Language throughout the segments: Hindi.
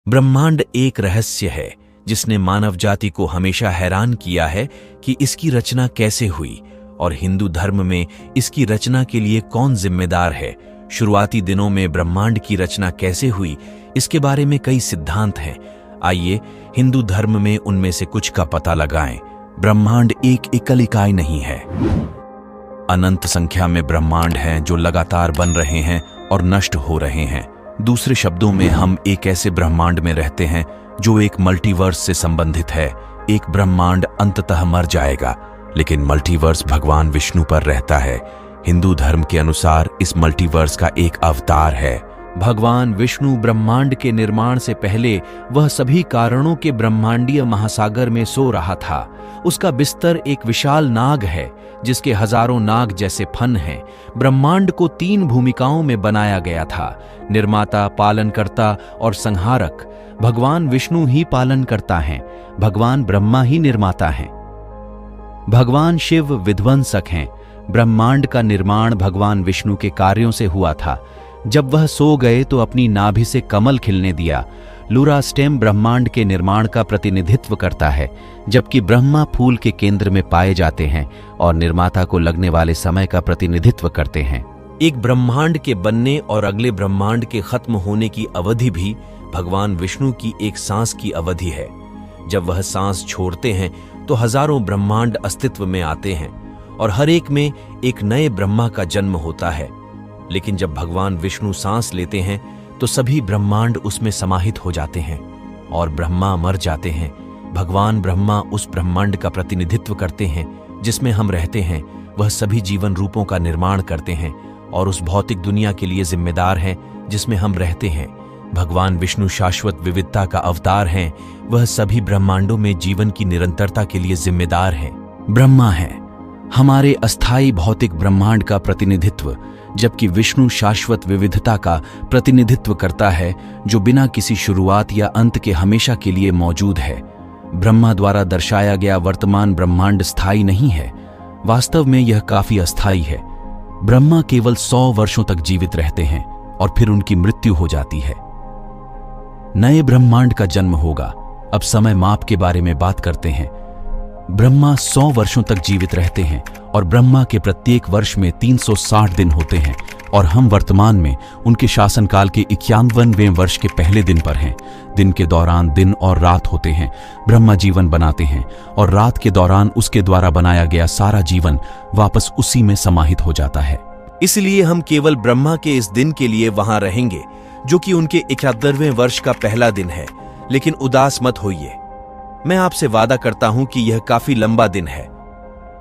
ब्रह्मांड एक रहस्य है जिसने मानव जाति को हमेशा हैरान किया है कि इसकी रचना कैसे हुई और हिंदू धर्म में इसकी रचना के लिए कौन जिम्मेदार है। शुरुआती दिनों में ब्रह्मांड की रचना कैसे हुई, इसके बारे में कई सिद्धांत हैं। आइए हिंदू धर्म में उनमें से कुछ का पता लगाएं। ब्रह्मांड एक एकल इकाई नहीं है। अनंत संख्या में ब्रह्मांड हैं जो लगातार बन रहे हैं और नष्ट हो रहे हैं। दूसरे शब्दों में, हम एक ऐसे ब्रह्मांड में रहते हैं जो एक मल्टीवर्स से संबंधित है। एक ब्रह्मांड अंततः मर जाएगा, लेकिन मल्टीवर्स भगवान विष्णु पर रहता है। हिंदू धर्म के अनुसार इस मल्टीवर्स का एक अवतार है। भगवान विष्णु ब्रह्मांड के निर्माण से पहले वह सभी कारणों के ब्रह्मांडीय महासागर में सो रहा था। उसका बिस्तर एक विशाल नाग है जिसके हजारों नाग जैसे फन हैं। ब्रह्मांड को 3 भूमिकाओं में बनाया गया था: निर्माता, पालनकर्ता और संहारक। भगवान विष्णु ही पालन करता है, भगवान ब्रह्मा ही निर्माता हैं। भगवान शिव विध्वंसक हैं। ब्रह्मांड का निर्माण भगवान विष्णु के कार्यों से हुआ था। जब वह सो गए तो अपनी नाभि से कमल खिलने दिया। लूरा स्टेम ब्रह्मांड के निर्माण का प्रतिनिधित्व करता है, जबकि ब्रह्मा फूल के केंद्र में पाए जाते हैं और निर्माता को लगने वाले समय का प्रतिनिधित्व करते हैं। एक ब्रह्मांड के बनने और अगले ब्रह्मांड के खत्म होने की अवधि भी भगवान विष्णु की एक सांस की अवधि है। जब वह सांस छोड़ते हैं तो हजारों ब्रह्मांड अस्तित्व में आते हैं और हर एक में एक नए ब्रह्मा का जन्म होता है। लेकिन जब भगवान विष्णु सांस लेते हैं तो सभी ब्रह्मांड उसमें समाहित हो जाते हैं और ब्रह्मा मर जाते हैं। भगवान ब्रह्मा उस ब्रह्मांड का प्रतिनिधित्व करते हैं जिसमें हम रहते हैं। वह सभी जीवन रूपों का निर्माण करते हैं और उस भौतिक दुनिया के लिए जिम्मेदार हैं जिसमें हम रहते हैं। भगवान विष्णु शाश्वत विविधता का अवतार हैं। वह सभी ब्रह्मांडों में जीवन की निरंतरता के लिए जिम्मेदार हैं। ब्रह्मा है हमारे अस्थायी भौतिक ब्रह्मांड का प्रतिनिधित्व, जबकि विष्णु शाश्वत विविधता का प्रतिनिधित्व करता है जो बिना किसी शुरुआत या अंत के हमेशा के लिए मौजूद है। ब्रह्मा द्वारा दर्शाया गया वर्तमान ब्रह्मांड स्थायी नहीं है, वास्तव में यह काफी अस्थायी है। ब्रह्मा केवल 100 वर्षों तक जीवित रहते हैं और फिर उनकी मृत्यु हो जाती है। नए ब्रह्मांड का जन्म होगा। अब समय माप के बारे में बात करते हैं। ब्रह्मा 100 वर्षों तक जीवित रहते हैं और ब्रह्मा के प्रत्येक वर्ष में 360 दिन होते हैं और हम वर्तमान में उनके शासनकाल के 51वें वर्ष के पहले दिन पर हैं। दिन के दौरान दिन और रात होते हैं। ब्रह्मा जीवन बनाते हैं और रात के दौरान उसके द्वारा बनाया गया सारा जीवन वापस उसी में समाहित हो जाता है। इसलिए हम केवल ब्रह्मा के इस दिन के लिए वहां रहेंगे जो कि उनके 71वें वर्ष का पहला दिन है। लेकिन उदास मत होइए, मैं आपसे वादा करता हूं कि यह काफी लंबा दिन है।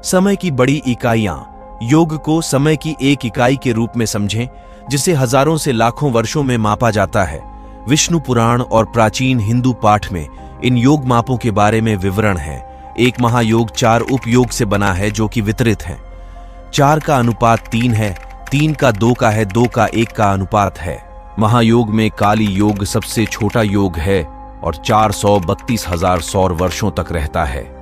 समय की बड़ी इकाइयां, योग को समय की एक इकाई के रूप में समझें जिसे हजारों से लाखों वर्षों में मापा जाता है। विष्णु पुराण और प्राचीन हिंदू पाठ में इन योग मापों के बारे में विवरण है। एक महायोग 4 उपयोग से बना है जो कि वितरित है। 4 का अनुपात 3 है, 3 का 2 का है, 2 का 1 का अनुपात है। महायोग में काली योग सबसे छोटा योग है और 432,000 सौर वर्षों तक रहता है।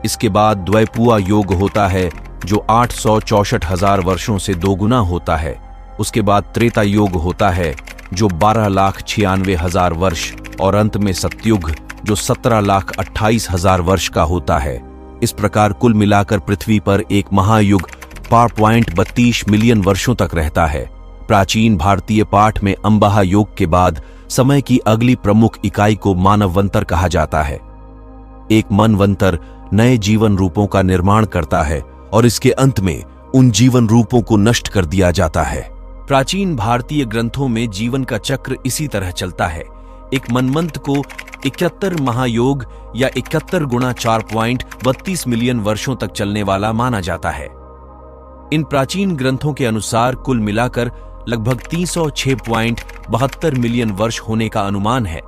इसके बाद द्वैपुआ योग होता है जो 864,000 वर्षों से 2 गुना होता है। उसके बाद त्रेता योग होता है जो 12,96,000 वर्ष और अंत में सतयुग जो 17,28,000 वर्ष का होता है। इस प्रकार कुल मिलाकर पृथ्वी पर एक महायुग 5.32 मिलियन वर्षों तक रहता है। प्राचीन भारतीय पाठ में अंबाहा योग के बाद समय की अगली प्रमुख इकाई को मानवंतर कहा जाता है। एक मनवंतर नए जीवन रूपों का निर्माण करता है और इसके अंत में उन जीवन रूपों को नष्ट कर दिया जाता है। प्राचीन भारतीय ग्रंथों में जीवन का चक्र इसी तरह चलता है। एक मनवंत को 71 महायोग या 71 गुणा 4.32 मिलियन वर्षों तक चलने वाला माना जाता है। इन प्राचीन ग्रंथों के अनुसार कुल मिलाकर लगभग 306.72 मिलियन वर्ष होने का अनुमान है।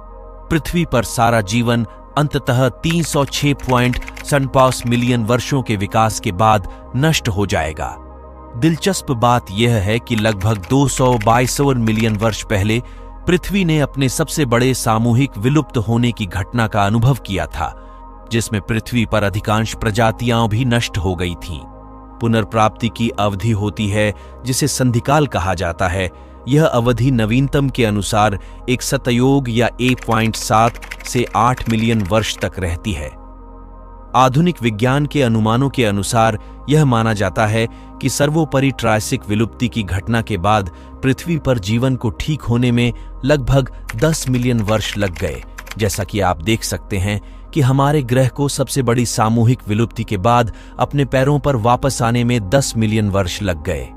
पृथ्वी पर सारा जीवन अंततः 306.75 मिलियन वर्षों के विकास के बाद नष्ट हो जाएगा। दिलचस्प बात यह है कि लगभग 222 मिलियन वर्ष पहले पृथ्वी ने अपने सबसे बड़े सामूहिक विलुप्त होने की घटना का अनुभव किया था, जिसमें पृथ्वी पर अधिकांश प्रजातियां भी नष्ट हो गई थीं। पुनर्प्राप्ति की अवधि होती है जिसे संधिकाल कहा जाता है। यह अवधि नवीनतम के अनुसार एक सतयोग या 1.7 से 8 मिलियन वर्ष तक रहती है। आधुनिक विज्ञान के अनुमानों के अनुसार यह माना जाता है कि सर्वोपरि ट्रायसिक विलुप्ति की घटना के बाद पृथ्वी पर जीवन को ठीक होने में लगभग 10 मिलियन वर्ष लग गए। जैसा कि आप देख सकते हैं कि हमारे ग्रह को सबसे बड़ी सामूहिक विलुप्ति के बाद अपने पैरों पर वापस आने में 10 मिलियन वर्ष लग गए।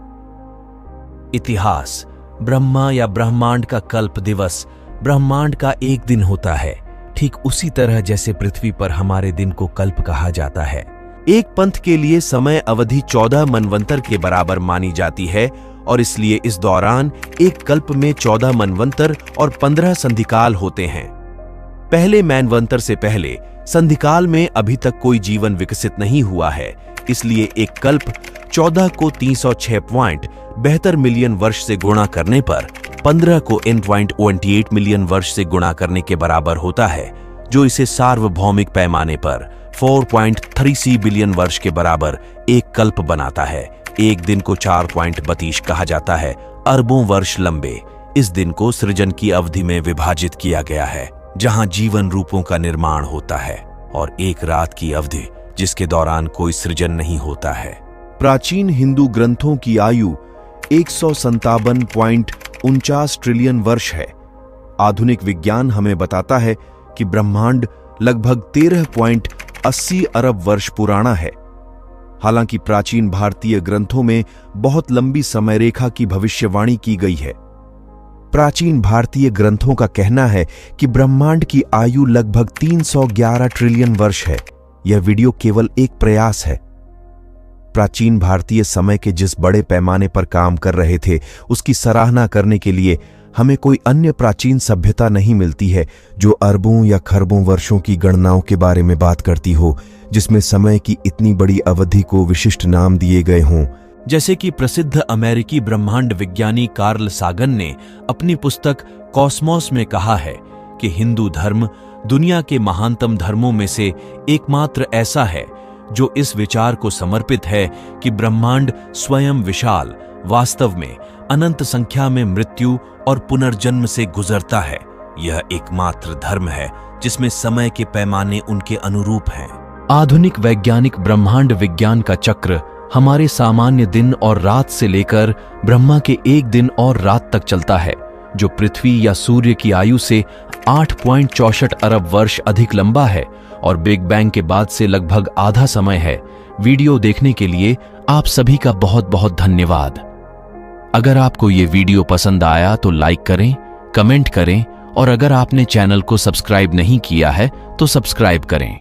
इतिहास। ब्रह्मा या ब्रह्मांड का कल्प दिवस ब्रह्मांड का एक दिन होता है, ठीक उसी तरह जैसे पृथ्वी पर हमारे दिन को कल्प कहा जाता है। एक पंथ के लिए समय अवधि 14 मनवंतर के बराबर मानी जाती है और इसलिए इस दौरान एक कल्प में 14 मनवंतर और 15 संधिकाल होते हैं। पहले मनवंतर से पहले संधिकाल में अभी तक कोई जीवन विकसित नहीं हुआ है, इसलिए एक कल्प 14 को 306.72 मिलियन वर्ष से गुणा करने पर 15 को n.28 मिलियन वर्ष से गुणा करने के बराबर होता है, जो इसे सार्वभौमिक पैमाने पर 4.33 बिलियन वर्ष के बराबर एक कल्प बनाता है। एक दिन को 4.32 कहा जाता है, अरबों वर्ष लंबे। इस दिन को सृजन की अवधि में विभाजित किया गया है, जहां जीवन रूपों का निर्माण होता है, और एक रात की अवधि जिसके दौरान कोई सृजन नहीं होता है। प्राचीन हिंदू ग्रंथों की आयु 157.49 ट्रिलियन वर्ष है। आधुनिक विज्ञान हमें बताता है कि ब्रह्मांड लगभग 13.80 अरब वर्ष पुराना है। हालांकि प्राचीन भारतीय ग्रंथों में बहुत लंबी समय रेखा की भविष्यवाणी की गई है। प्राचीन भारतीय ग्रंथों का कहना है कि ब्रह्मांड की आयु लगभग 311 ट्रिलियन वर्ष है। यह वीडियो केवल एक प्रयास है। प्राचीन भारतीय समय के जिस बड़े पैमाने पर काम कर रहे थे, उसकी सराहना करने के लिए हमें कोई अन्य प्राचीन सभ्यता नहीं मिलती है जो अरबों या खरबों वर्षों की गणनाओं के बारे में बात करती हो, जिसमें समय की इतनी बड़ी अवधि को विशिष्ट नाम दिए गए हों। जैसे कि प्रसिद्ध अमेरिकी ब्रह्मांड विज्ञानी कार्ल सागन ने अपनी पुस्तक कॉस्मोस में कहा है कि हिंदू धर्म दुनिया के महानतम धर्मों में से एकमात्र ऐसा है जो इस विचार को समर्पित है कि ब्रह्मांड स्वयं विशाल, वास्तव में अनंत संख्या में मृत्यु और पुनर्जन्म से गुजरता है। यह एकमात्र धर्म है जिसमें समय के पैमाने उनके अनुरूप हैं। आधुनिक वैज्ञानिक ब्रह्मांड विज्ञान का चक्र हमारे सामान्य दिन और रात से लेकर ब्रह्मा के एक दिन और रात तक चलता है, जो पृथ्वी या सूर्य की आयु से 8.64 अरब वर्ष अधिक लंबा है और बिग बैंग के बाद से लगभग आधा समय है। वीडियो देखने के लिए आप सभी का बहुत बहुत धन्यवाद। अगर आपको ये वीडियो पसंद आया तो लाइक करें, कमेंट करें और अगर आपने चैनल को सब्सक्राइब नहीं किया है तो सब्सक्राइब करें।